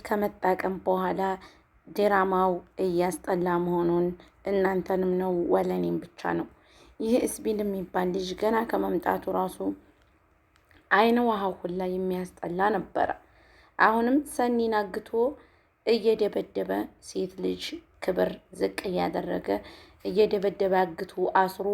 ከመጣቀም በኋላ ድራማው እያስጠላ መሆኑን እናንተንም ነው ወለኔም ብቻ ነው። ይህ እስቢል የሚባል ልጅ ገና ከመምጣቱ ራሱ አይነ ውሃው ሁላ የሚያስጠላ ነበረ። አሁንም ሰኒን አግቶ እየደበደበ ሴት ልጅ ክብር ዝቅ እያደረገ እየደበደበ አግቶ አስሮ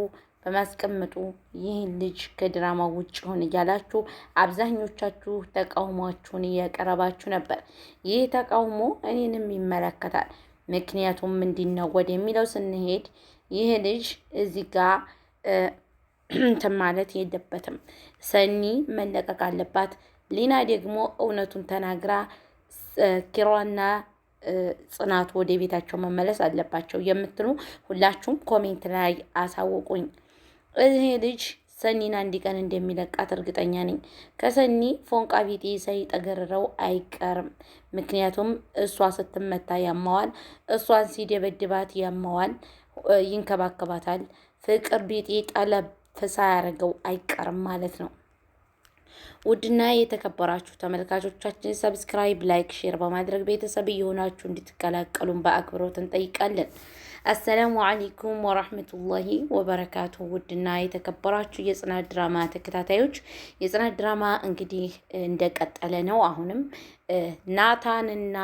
በማስቀመጡ ይህን ልጅ ከድራማው ውጭ ሆን እያላችሁ አብዛኞቻችሁ ተቃውሟችሁን እያቀረባችሁ ነበር። ይህ ተቃውሞ እኔንም ይመለከታል። ምክንያቱም ምንድነው ወደሚለው ስንሄድ ይህ ልጅ እዚህ ጋር እንትን ማለት የለበትም። ሰኒ መለቀቅ አለባት። ሊና ደግሞ እውነቱን ተናግራ ኪራና ጽናት ወደ ቤታቸው መመለስ አለባቸው የምትሉ ሁላችሁም ኮሜንት ላይ አሳውቁኝ። ይሄ ልጅ ሰኒን አንድ ቀን እንደሚለቃት እርግጠኛ ነኝ። ከሰኒ ፎንቃ ቤቴ ሳይጠገርረው አይቀርም። ምክንያቱም እሷ ስትመታ ያማዋል፣ እሷን ሲደበድባት ያማዋል፣ ይንከባከባታል። ፍቅር ቤቴ ጠለብ ሳያደርገው አይቀርም ማለት ነው። ውድና የተከበራችሁ ተመልካቾቻችን ሰብስክራይብ፣ ላይክ፣ ሼር በማድረግ ቤተሰብ እየሆናችሁ እንድትቀላቀሉን በአክብሮት እንጠይቃለን። አሰላሙ አለይኩም ወራህመቱላሂ ወበረካቱ። ውድና የተከበራችሁ የጽናት ድራማ ተከታታዮች የጽናት ድራማ እንግዲህ እንደቀጠለ ነው። አሁንም ናታንና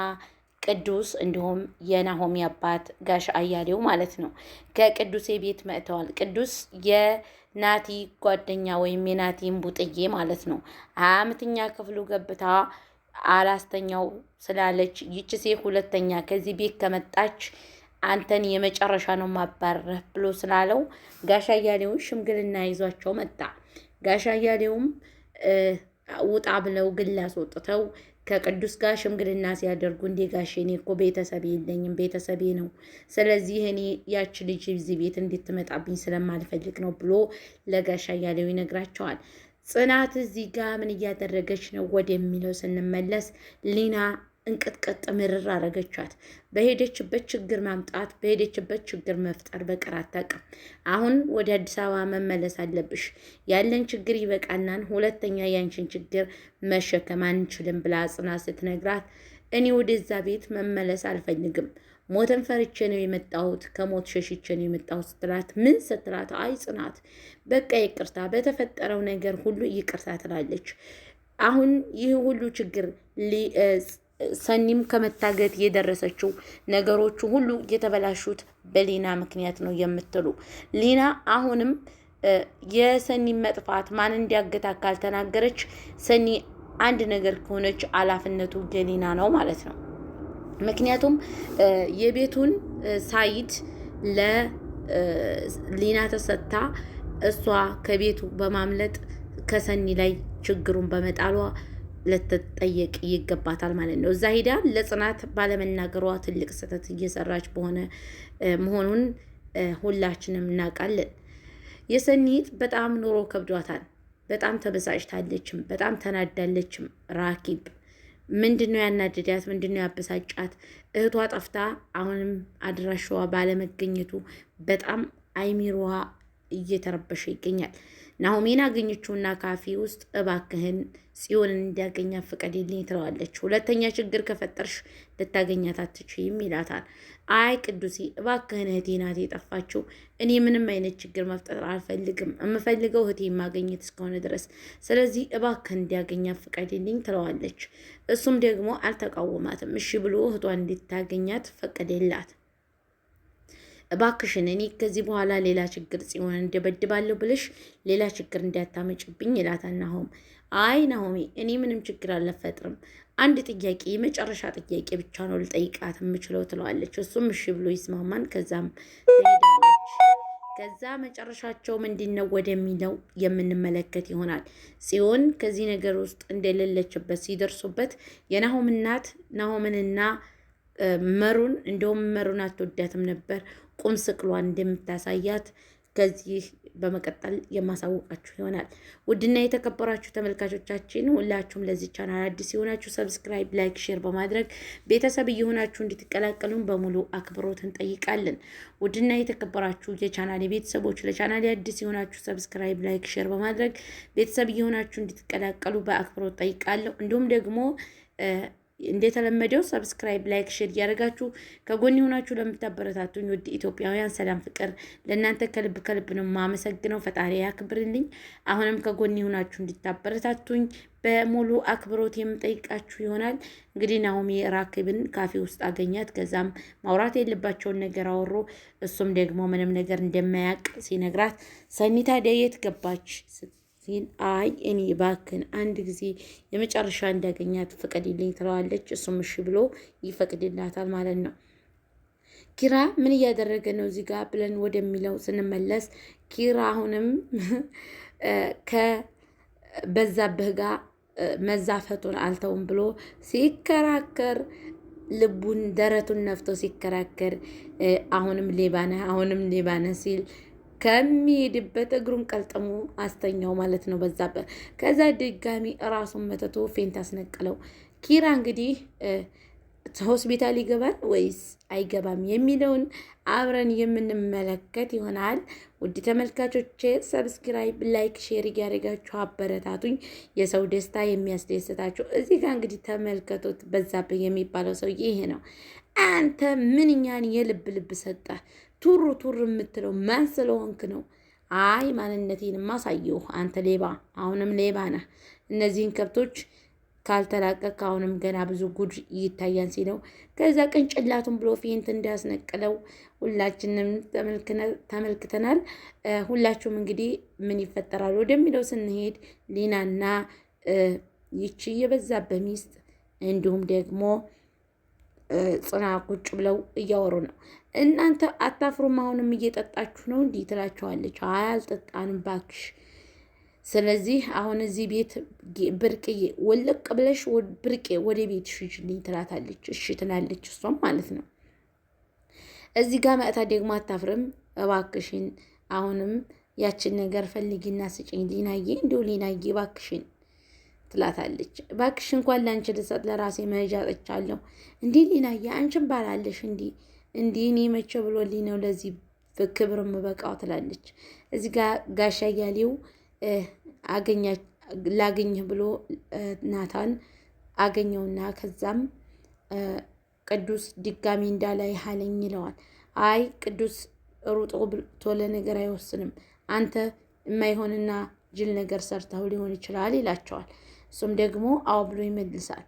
ቅዱስ እንዲሁም የናሆሚ አባት ጋሽ አያሌው ማለት ነው ከቅዱሴ ቤት መጥተዋል። ቅዱስ የናቲ ጓደኛ ወይም የናቲ እምቡጥዬ ማለት ነው። 20ኛ ክፍሉ ገብታ አላስተኛው ስላለች ይቺ ሴት ሁለተኛ ከዚህ ቤት ከመጣች አንተን የመጨረሻ ነው ማባረህ ብሎ ስላለው ጋሽ አያሌውን ሽምግልና ይዟቸው መጣ። ጋሽ አያሌውም ውጣ ብለው ግላ አስወጥተው ከቅዱስ ጋር ሽምግልና ሲያደርጉ እንዴ ጋሼ እኔ እኮ ቤተሰቤ የለኝም፣ ቤተሰቤ ነው። ስለዚህ እኔ ያች ልጅ እዚህ ቤት እንድትመጣብኝ ስለማልፈልግ ነው ብሎ ለጋሽ አያሌው ይነግራቸዋል። ጽናት እዚህ ጋር ምን እያደረገች ነው ወደሚለው ስንመለስ ሊና እንቅጥቅጥ ምርር አረገቻት። በሄደችበት ችግር ማምጣት፣ በሄደችበት ችግር መፍጠር በቀር አታውቅም። አሁን ወደ አዲስ አበባ መመለስ አለብሽ፣ ያለን ችግር ይበቃናን፣ ሁለተኛ ያንቺን ችግር መሸከም አንችልም ብላ ጽናት ስትነግራት እኔ ወደዛ ቤት መመለስ አልፈልግም፣ ሞትን ፈርቼ ነው የመጣሁት፣ ከሞት ሸሽቼ ነው የመጣሁት ስትላት ምን ስትላት አይ ጽናት በቃ ይቅርታ፣ በተፈጠረው ነገር ሁሉ ይቅርታ ትላለች። አሁን ይህ ሁሉ ችግር ሰኒም ከመታገት የደረሰችው ነገሮቹ ሁሉ የተበላሹት በሊና ምክንያት ነው የምትሉ ሊና አሁንም የሰኒ መጥፋት ማን እንዲያገታት ካልተናገረች ሰኒ አንድ ነገር ከሆነች ኃላፊነቱ የሊና ነው ማለት ነው። ምክንያቱም የቤቱን ሳይድ ለሊና ተሰጥታ እሷ ከቤቱ በማምለጥ ከሰኒ ላይ ችግሩን በመጣሏ ልትጠየቅ ይገባታል ማለት ነው። እዛ ሄዳ ለጽናት ባለመናገሯ ትልቅ ስህተት እየሰራች መሆኑን ሁላችንም እናውቃለን። የሰኒት በጣም ኑሮ ከብዷታል። በጣም ተበሳጭታለችም፣ በጣም ተናዳለችም። ራኪብ ምንድነው ያናደዳት? ምንድነው ያበሳጫት? እህቷ ጠፍታ አሁንም አድራሻዋ ባለመገኘቱ በጣም አይሚሮዋ እየተረበሸ ይገኛል። ናሆሜን አገኘችውና ካፌ ውስጥ እባክህን ጽዮንን እንዲያገኛት ፍቀድልኝ ትለዋለች። ሁለተኛ ችግር ከፈጠርሽ ልታገኛት አትችይም ይላታል። አይ ቅዱሴ እባክህን እህቴ ናት የጠፋችው፣ እኔ ምንም አይነት ችግር መፍጠር አልፈልግም፣ የምፈልገው እህቴ ማገኘት እስከሆነ ድረስ፣ ስለዚህ እባክህን እንዲያገኛት ፍቀድልኝ ትለዋለች። እሱም ደግሞ አልተቃወማትም። እሺ ብሎ እህቷን እንድታገኛት ፈቀደላት። እባክሽን እኔ ከዚህ በኋላ ሌላ ችግር ጽዮን እንደበድባለሁ ብለሽ ሌላ ችግር እንዳታመጭብኝ ይላታል ናሆም። አይ ናሆሜ እኔ ምንም ችግር አልፈጥርም፣ አንድ ጥያቄ የመጨረሻ ጥያቄ ብቻ ነው ልጠይቃት የምችለው ትለዋለች። እሱም እሺ ብሎ ይስማማን። ከዛም ትሄዳለች። ከዛ መጨረሻቸው ምንድነው ወደሚለው የምንመለከት ይሆናል። ጽዮን ከዚህ ነገር ውስጥ እንደሌለችበት ሲደርሱበት የናሆም እናት ናሆምንና መሩን እንደውም መሩን አትወዳትም ነበር ቁም ስቅሏን እንደምታሳያት ከዚህ በመቀጠል የማሳወቃችሁ ይሆናል። ውድና የተከበራችሁ ተመልካቾቻችን ሁላችሁም ለዚህ ቻናል አዲስ የሆናችሁ ሰብስክራይብ፣ ላይክ፣ ሼር በማድረግ ቤተሰብ እየሆናችሁ እንድትቀላቀሉን በሙሉ አክብሮት እንጠይቃለን። ውድና የተከበራችሁ የቻናል ቤተሰቦች ለቻናል አዲስ የሆናችሁ ሰብስክራይብ፣ ላይክ፣ ሼር በማድረግ ቤተሰብ እየሆናችሁ እንድትቀላቀሉ በአክብሮት ጠይቃለሁ። እንዲሁም ደግሞ እንደተለመደው ሰብስክራይብ፣ ላይክ፣ ሼር እያደረጋችሁ ከጎን ሆናችሁ ለምታበረታቱኝ ውድ ኢትዮጵያውያን ሰላም ፍቅር ለእናንተ ከልብ ከልብ ነው የማመሰግነው። ፈጣሪ ያክብርልኝ። አሁንም ከጎን ሆናችሁ እንድታበረታቱኝ በሙሉ አክብሮት የምጠይቃችሁ ይሆናል። እንግዲህ ናሆሚ ራክብን ካፌ ውስጥ አገኛት። ከዛም ማውራት የለባቸውን ነገር አወሩ። እሱም ደግሞ ምንም ነገር እንደማያውቅ ሲነግራት ሰኒ ታዲያ የት ገባች ሲል አይ እኔ እባክህን አንድ ጊዜ የመጨረሻ እንዳገኛት ፍቀድልኝ ትለዋለች። እሱም እሺ ብሎ ይፈቅድላታል ማለት ነው። ኪራ ምን እያደረገ ነው እዚህ ጋር ብለን ወደሚለው ስንመለስ ኪራ አሁንም ከበዛብህ ጋር መዛፈቱን አልተውም ብሎ ሲከራከር ልቡን ደረቱን ነፍቶ ሲከራከር አሁንም ሌባነህ ሲል ከሚሄድበት እግሩን ቀልጥሞ አስተኛው ማለት ነው በዛብህ። ከዛ ድጋሚ ራሱን መተቶ ፌንት አስነቀለው። ኪራ እንግዲህ ሆስፒታል ይገባል ወይስ አይገባም የሚለውን አብረን የምንመለከት ይሆናል። ውድ ተመልካቾቼ ሰብስክራይብ፣ ላይክ፣ ሼር እያደረጋችሁ አበረታቱኝ። የሰው ደስታ የሚያስደስታችሁ እዚህ ጋር እንግዲህ ተመልከቱት። በዛብህ የሚባለው ሰውዬ ይሄ ነው። አንተ ምንኛን የልብ ልብ ሰጠ ቱሩ ቱር የምትለው ማን ስለሆንክ ነው? አይ ማንነቴን ማሳየው አንተ ሌባ፣ አሁንም ሌባ ነህ። እነዚህን ከብቶች ካልተላቀቅ አሁንም ገና ብዙ ጉድ ይታያን ሲለው ከዛ ቅንጭላቱን ብሎ ፌንት እንዳስነቅለው ሁላችንም ተመልክተናል። ሁላችሁም እንግዲህ ምን ይፈጠራል ወደሚለው ስንሄድ ሊናና ይቺ የበዛብህ ሚስት እንዲሁም ደግሞ ጽና ቁጭ ብለው እያወሩ ነው። እናንተ አታፍሩም? አሁንም እየጠጣችሁ ነው እንዲህ ትላቸዋለች። አይ አልጠጣንም ባክሽ። ስለዚህ አሁን እዚህ ቤት ብርቅዬ ወለቅ ብለሽ ብርቄ ወደ ቤት ሽጅልኝ ትላታለች። እሺ ትላለች እሷም ማለት ነው። እዚህ ጋር መእታ ደግሞ አታፍርም? እባክሽን አሁንም ያችን ነገር ፈልጊና ስጭኝ ሊናዬ፣ እንዲሁ ሊናዬ እባክሽን ትላታለች። እባክሽ እንኳን ላንቺ ልሰጥ ለራሴ መሄጃ አጥቻለሁ። እንዲህ ሊናዬ አንቺን ባላለሽ እንዲህ እኔ መቼ ብሎልኝ ነው ለዚህ ክብር የምበቃው ትላለች። እዚህ ጋር ጋሻ እያሌው ላገኝህ ብሎ ናታን አገኘውና ከዛም ቅዱስ ድጋሚ እንዳላይ ሀለኝ ይለዋል። አይ ቅዱስ ሩጦ ቶሎ ነገር አይወስንም፣ አንተ የማይሆንና ጅል ነገር ሰርተው ሊሆን ይችላል ይላቸዋል። እሱም ደግሞ አዎ ብሎ ይመልሳል።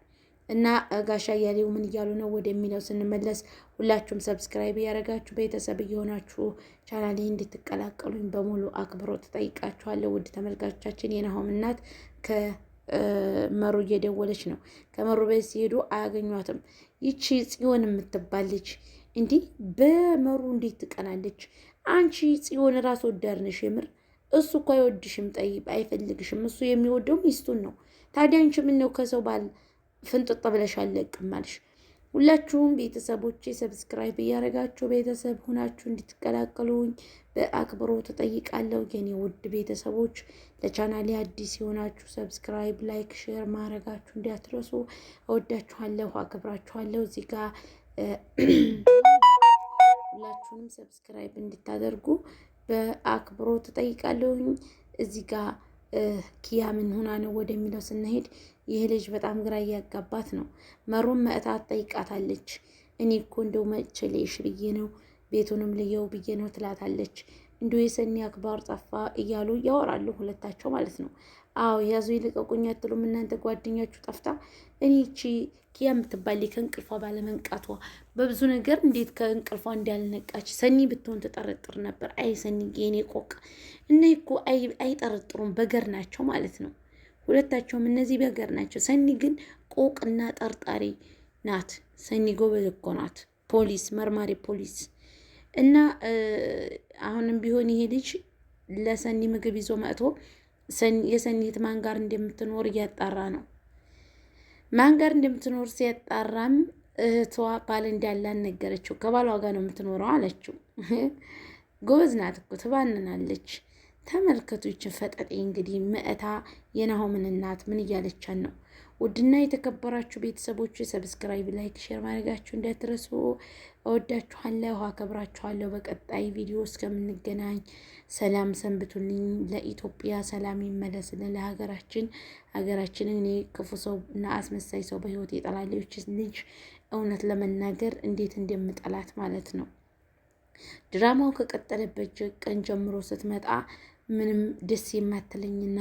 እና ጋሻ እያሌው ምን እያሉ ነው ወደሚለው ስንመለስ ሁላችሁም ሰብስክራይብ እያደረጋችሁ ቤተሰብ እየሆናችሁ ቻናሌ እንድትቀላቀሉኝ በሙሉ አክብሮት ተጠይቃችኋለሁ። ውድ ተመልካቾቻችን የናሆም እናት ከመሩ እየደወለች ነው። ከመሩ ቤት ሲሄዱ አያገኟትም። ይቺ ጽዮን የምትባል ልጅ እንዲህ በመሩ እንዴት ትቀናለች? አንቺ ጽዮን ራስ ወዳድ ነሽ የምር። እሱ እኮ አይወድሽም፣ ጠይብ አይፈልግሽም። እሱ የሚወደው ሚስቱን ነው። ታዲያ አንቺ ምን ነው ከሰው ባል ፍንጥጥ ብለሽ አለቅም አልሽ? ሁላችሁም ቤተሰቦቼ ሰብስክራይብ እያደረጋችሁ ቤተሰብ ሁናችሁ እንድትቀላቀሉኝ በአክብሮት ተጠይቃለሁ። የኔ ውድ ቤተሰቦች ለቻናሌ አዲስ የሆናችሁ ሰብስክራይብ፣ ላይክ፣ ሼር ማድረጋችሁ እንዲያትረሱ። እወዳችኋለሁ፣ አክብራችኋለሁ። እዚህ ጋር ሁላችሁንም ሰብስክራይብ እንድታደርጉ በአክብሮት ተጠይቃለሁኝ። እዚህ ጋር ኪያ ምን ሆና ነው ወደሚለው ስንሄድ ይህ ልጅ በጣም ግራ እያጋባት ነው። መሮም መእታ ጠይቃታለች። እኔ እኮ እንደው መቼ ልይሽ ብዬ ነው ቤቱንም ልየው ብዬ ነው ትላታለች። እንዲሁ የሰኒ አክባር ጠፋ እያሉ ያወራሉ ሁለታቸው ማለት ነው። አዎ ያዙ ይልቀቁኝ አትሉም እናንተ ጓደኛችሁ ጠፍታ። እኔ እቺ ኪያ የምትባል ከእንቅልፏ ባለመንቃቷ በብዙ ነገር እንዴት ከእንቅልፏ እንዳልነቃች ሰኒ ብትሆን ተጠረጥር ነበር። አይ ሰኒ የኔ ቆቅ እና እኮ አይጠረጥሩም፣ በገር ናቸው ማለት ነው። ሁለታቸውም እነዚህ በገር ናቸው። ሰኒ ግን ቆቅና ጠርጣሪ ናት። ሰኒ ጎበዝ እኮ ናት፣ ፖሊስ መርማሪ ፖሊስ። እና አሁንም ቢሆን ይሄ ልጅ ለሰኒ ምግብ ይዞ መጥቶ የሰኒ እህት ማን ጋር እንደምትኖር እያጣራ ነው። ማን ጋር እንደምትኖር ሲያጣራም እህቷ ባል እንዳላት ነገረችው። ከባሏ ጋር ነው የምትኖረው አለችው። ጎበዝ ናት እኮ ትባንናለች። ተመልከቱ ይችን ፈጠጤ እንግዲህ መእታ የናሆምን እናት ምን እያለቻን ነው? ውድና የተከበራችሁ ቤተሰቦች ሰብስክራይብ፣ ላይክ፣ ሼር ማድረጋችሁ እንዳትረሱ። እወዳችኋለሁ፣ አከብራችኋለሁ። በቀጣይ ቪዲዮ እስከምንገናኝ ሰላም ሰንብቱልኝ። ለኢትዮጵያ ሰላም ይመለስልን። ለሀገራችንን እኔ ክፉ ሰው እና አስመሳይ ሰው በህይወት የጠላለች ልጅ እውነት ለመናገር እንዴት እንደምጠላት ማለት ነው። ድራማው ከቀጠለበት ቀን ጀምሮ ስትመጣ ምንም ደስ የማትለኝና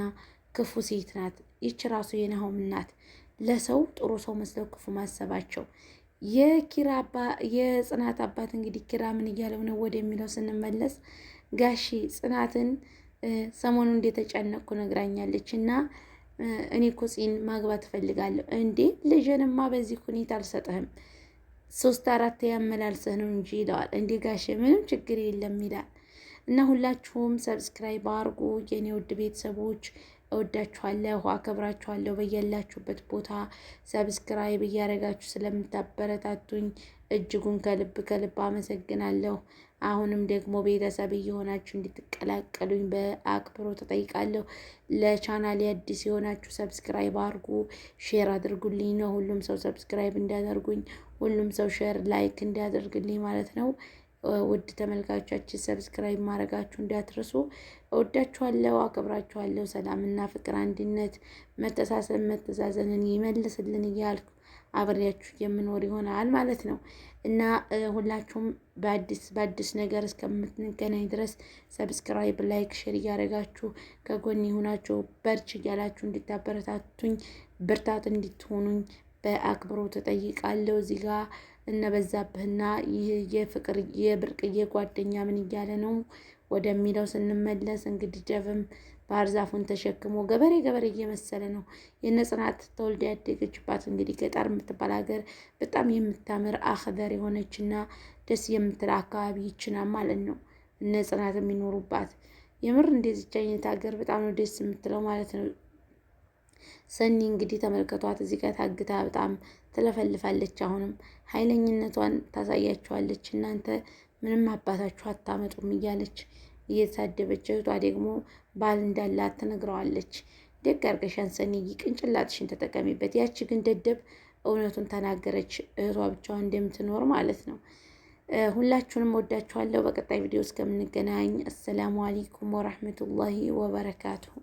ክፉ ሴት ናት። ይች ራሱ የናሆም ናት። ለሰው ጥሩ ሰው መስለው ክፉ ማሰባቸው። የጽናት አባት እንግዲህ ኪራ ምን እያለው ነው ወደሚለው ስንመለስ ጋሺ ጽናትን ሰሞኑን እንደተጨነቅኩ ነግራኛለች እና እኔ እኮ ፂን ማግባት እፈልጋለሁ። እንዴ ልጅንማ በዚህ ሁኔታ አልሰጥህም፣ 3-4 ያመላልሰህ ነው እንጂ ይለዋል። እንዴ ጋሼ ምንም ችግር የለም ይላል። እና ሁላችሁም ሰብስክራይብ አድርጉ የኔ ውድ ቤተሰቦች፣ እወዳችኋለሁ፣ አከብራችኋለሁ። በያላችሁበት ቦታ ሰብስክራይብ እያደረጋችሁ ስለምታበረታቱኝ እጅጉን ከልብ አመሰግናለሁ። አሁንም ደግሞ ቤተሰብ እየሆናችሁ እንድትቀላቀሉኝ በአክብሮት ተጠይቃለሁ። ለቻናል አዲስ የሆናችሁ ሰብስክራይብ አድርጉ፣ ሼር አድርጉልኝ ነው። ሁሉም ሰው ሰብስክራይብ እንዲያደርጉኝ፣ ሁሉም ሰው ሼር ላይክ እንዲያደርግልኝ ማለት ነው። ውድ ተመልካቾቻችን ሰብስክራይብ ማድረጋችሁ እንዳትረሱ። እወዳችኋለሁ፣ አከብራችኋለሁ። ሰላምና ፍቅር፣ አንድነት፣ መተሳሰብ፣ መተዛዘንን ይመልስልን እያልኩ አብሬያችሁ የምኖር ይሆናል ማለት ነው እና ሁላችሁም በአዲስ ነገር እስከምትገናኝ ድረስ ሰብስክራይብ፣ ላይክ፣ ሼር እያደረጋችሁ ከጎን ይሁናችሁ። በርች እያላችሁ እንድታበረታቱኝ ብርታት እንድትሆኑኝ በአክብሮት ተጠይቃለሁ። እዚህ ጋር እነበዛብህና ይህ የፍቅር የብርቅዬ ጓደኛ ምን እያለ ነው ወደሚለው ስንመለስ እንግዲህ ጀብም ባህር ዛፉን ተሸክሞ ገበሬ እየመሰለ ነው። የነ ጽናት ተወልዳ ያደገችባት እንግዲህ ገጠር የምትባል ሀገር በጣም የምታምር አክደር የሆነችና ደስ የምትል አካባቢ ይችና ማለት ነው እነ ጽናት የሚኖሩባት። የምር እንደዚች አይነት ሀገር በጣም ነው ደስ የምትለው ማለት ነው። ሰኒ እንግዲህ ተመልከቷት፣ እዚህ ጋር ታግታ በጣም ትለፈልፋለች። አሁንም ኃይለኝነቷን ታሳያችኋለች። እናንተ ምንም አባታችሁ አታመጡም እያለች እየተሳደበች፣ እህቷ ደግሞ ባል እንዳላት ትነግረዋለች። ደግ አድርገሻን ሰኒዬ፣ ቅንጭላትሽን ተጠቀሚበት። ያቺ ግን ደደብ እውነቱን ተናገረች፣ እህቷ ብቻዋን እንደምትኖር ማለት ነው። ሁላችሁንም ወዳችኋለሁ። በቀጣይ ቪዲዮ እስከምንገናኝ አሰላሙ አለይኩም ወራህመቱላሂ ወበረካቱሁ።